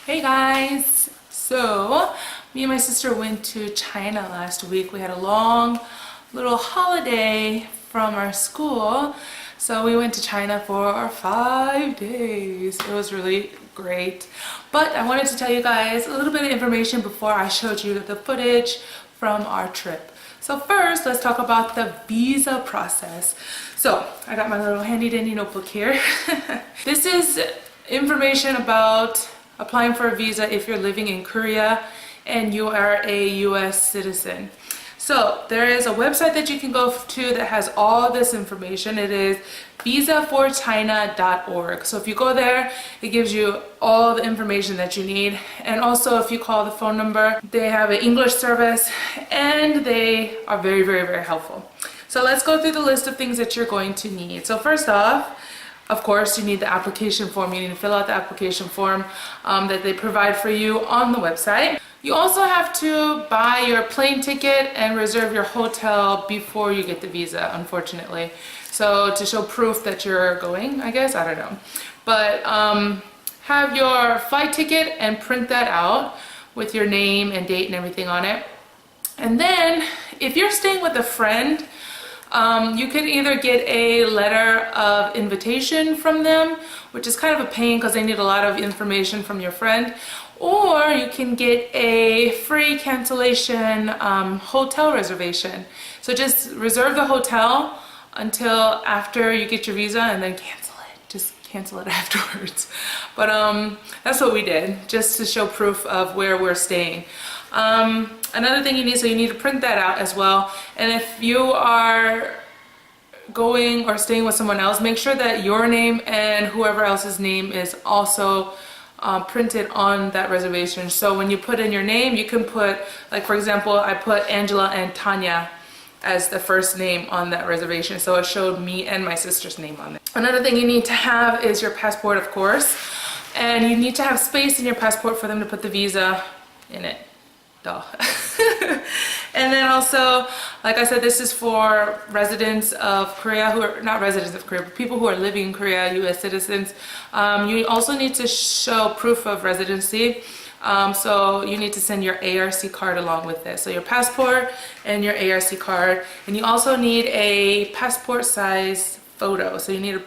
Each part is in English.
Hey guys! So, me and my sister went to China last week. We had a long little holiday from our school. So we went to China for 5 days. It was really great. But I wanted to tell you guys a little bit of information before I showed you the footage from our trip. So first, let's talk about the visa process. So I got my little handy dandy notebook here. This is information about applying for a visa if you're living in Korea and you are a US citizen. So there is a website that you can go to that has all this information. It is visaforchina.org. So if you go there, it gives you all the information that you need. And also if you call the phone number, they have an English service and they are very, very, very helpful. So let's go through the list of things that you're going to need. So first off, of course, you need the application form. You need to fill out the application form that they provide for you on the website. You also have to buy your plane ticket and reserve your hotel before you get the visa, unfortunately. So to show proof that you're going, I guess, I don't know. But have your flight ticket and print that out with your name and date and everything on it. And then if you're staying with a friend, you can either get a letter of invitation from them, which is kind of a pain because they need a lot of information from your friend, or you can get a free cancellation hotel reservation. So just reserve the hotel until after you get your visa and then cancel it. Just cancel it afterwards. But that's what we did, just to show proof of where we're staying. Another thing you need, so you need to print that out as well. And if you are going or staying with someone else, make sure that your name and whoever else's name is also printed on that reservation. So when you put in your name, you can put, like for example, I put Angela and Tanya as the first name on that reservation. So it showed me and my sister's name on it. Another thing you need to have is your passport, of course. And you need to have space in your passport for them to put the visa in it. Duh. And then also, like I said, this is for residents of Korea, who are not residents of Korea, but people who are living in Korea, US citizens. You also need to show proof of residency. So you need to send your ARC card along with this. So your passport and your ARC card. And you also need a passport size photo. So you need to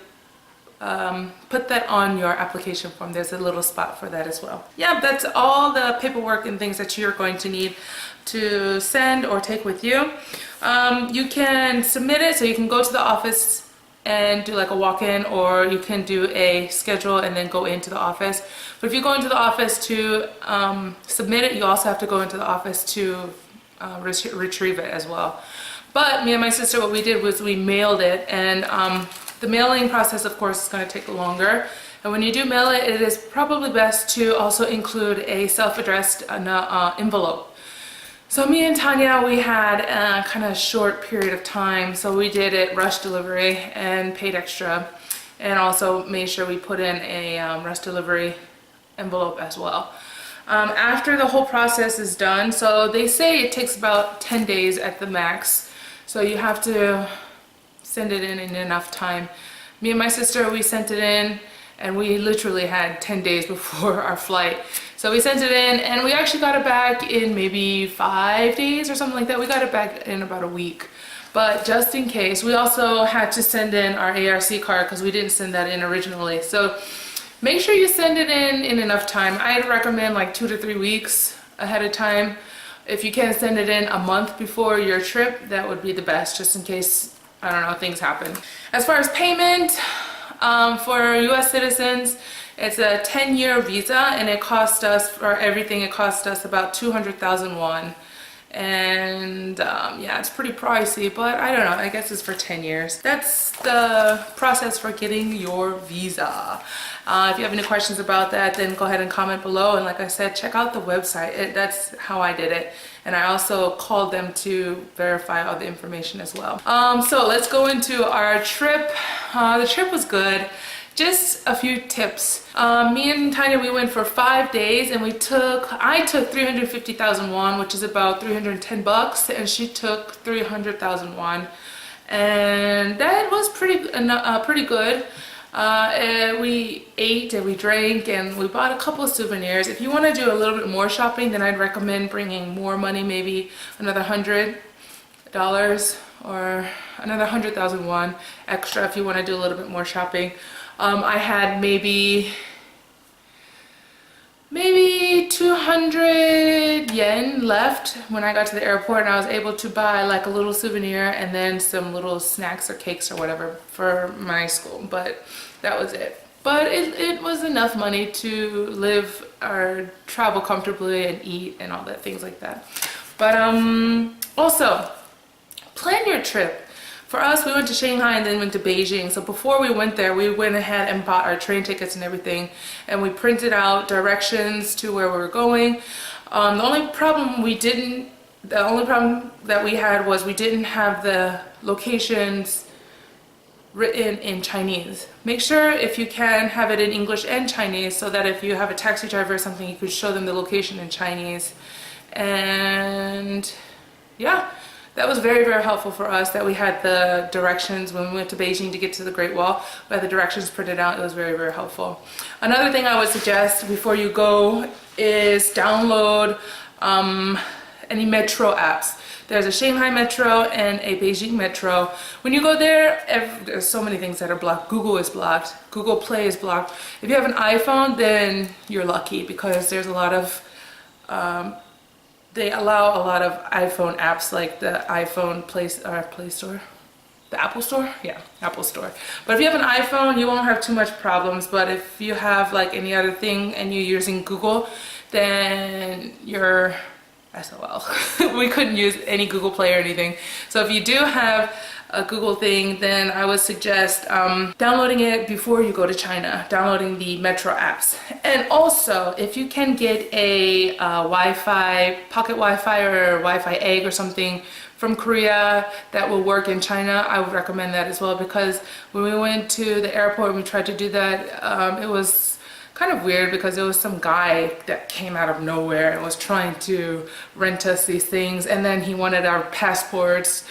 put that on your application form. There's a little spot for that as well. Yeah, that's all the paperwork and things that you're going to need to send or take with you. You can submit it, so you can go to the office and do like a walk-in, or you can do a schedule and then go into the office. But if you go into the office to submit it, you also have to go into the office to retrieve it as well. But me and my sister, what we did was we mailed it, and the mailing process, of course, is going to take longer. And when you do mail it, it is probably best to also include a self-addressed envelope. So me and Tanya, we had a kind of short period of time, so we did it rush delivery and paid extra, and also made sure we put in a rush delivery envelope as well. After the whole process is done, so they say it takes about 10 days at the max, so you have to send it in enough time. Me and my sister, we sent it in, and we literally had 10 days before our flight. So we sent it in, and we actually got it back in maybe 5 days or something like that. We got it back in about a week. But just in case, we also had to send in our ARC card because we didn't send that in originally. So make sure you send it in enough time. I'd recommend like 2 to 3 weeks ahead of time. If you can send it in a month before your trip, that would be the best, just in case, I don't know, things happen. As far as payment, for US citizens, it's a 10-year visa, and it cost us, for everything, it cost us about 200,000 won. And yeah, it's pretty pricey, but I don't know, I guess it's for 10 years. That's the process for getting your visa. If you have any questions about that, then go ahead and comment below. And like I said, check out the website. That's how I did it. And I also called them to verify all the information as well. So let's go into our trip. The trip was good. Just a few tips. Me and Tanya, we went for 5 days, and I took 350,000 won, which is about 310 bucks, and she took 300,000 won. And that was pretty good. And we ate and we drank and we bought a couple of souvenirs. If you want to do a little bit more shopping, then I'd recommend bringing more money, maybe another $100 or another 100,000 won extra if you want to do a little bit more shopping. I had maybe 200 yen left when I got to the airport, and I was able to buy like a little souvenir and then some little snacks or cakes or whatever for my school, but that was it. But it was enough money to live or travel comfortably and eat and all that things like that. But also plan your trip. For us, we went to Shanghai and then went to Beijing. So before we went there, we went ahead and bought our train tickets and everything, and we printed out directions to where we were going. The only problem that we had was we didn't have the locations written in Chinese. Make sure if you can have it in English and Chinese, so that if you have a taxi driver or something, you could show them the location in Chinese. And yeah, that was very, very helpful for us that we had the directions when we went to Beijing to get to the Great Wall. We had the directions printed out. It was very, very helpful. Another thing I would suggest before you go is download any metro apps. There's a Shanghai Metro and a Beijing Metro. When you go there, there's so many things that are blocked. Google is blocked. Google Play is blocked. If you have an iPhone, then you're lucky because there's a lot of they allow a lot of iPhone apps like the iPhone Play Store, the Apple Store, yeah, Apple Store. But if you have an iPhone, you won't have too much problems. But if you have like any other thing and you're using Google, then you're SOL. We couldn't use any Google Play or anything. So if you do have a Google thing, then I would suggest downloading it before you go to China, downloading the Metro apps. And also, if you can get a Wi-Fi, pocket Wi-Fi or Wi-Fi egg or something from Korea that will work in China, I would recommend that as well, because when we went to the airport and we tried to do that, it was kind of weird because there was some guy that came out of nowhere and was trying to rent us these things, and then he wanted our passports.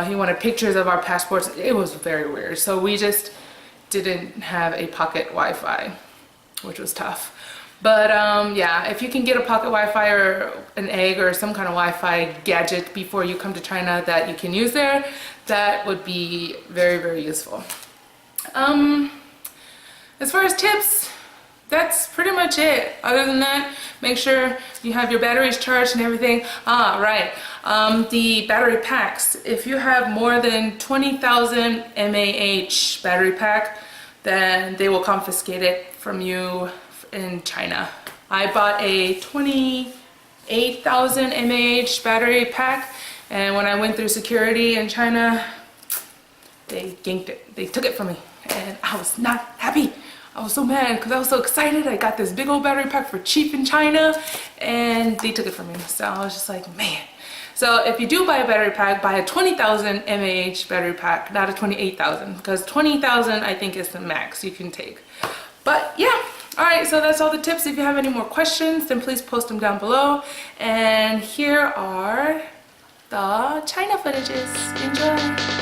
He wanted pictures of our passports. It was very weird. So we just didn't have a pocket Wi-Fi, which was tough. But yeah, if you can get a pocket Wi-Fi or an egg or some kind of Wi-Fi gadget before you come to China that you can use there, that would be very, very useful. As far as tips, that's pretty much it. Other than that, make sure you have your batteries charged and everything. Right. The battery packs. If you have more than 20,000 mAh battery pack, then they will confiscate it from you in China. I bought a 28,000 mAh battery pack, and when I went through security in China, they yanked it. They took it from me, and I was not happy. I was so mad because I was so excited. I got this big old battery pack for cheap in China, and they took it from me. So I was just like, man. So if you do buy a battery pack, buy a 20,000 mAh battery pack, not a 28,000, because 20,000 I think is the max you can take. But yeah, all right, so that's all the tips. If you have any more questions, then please post them down below. And here are the China footages. Enjoy.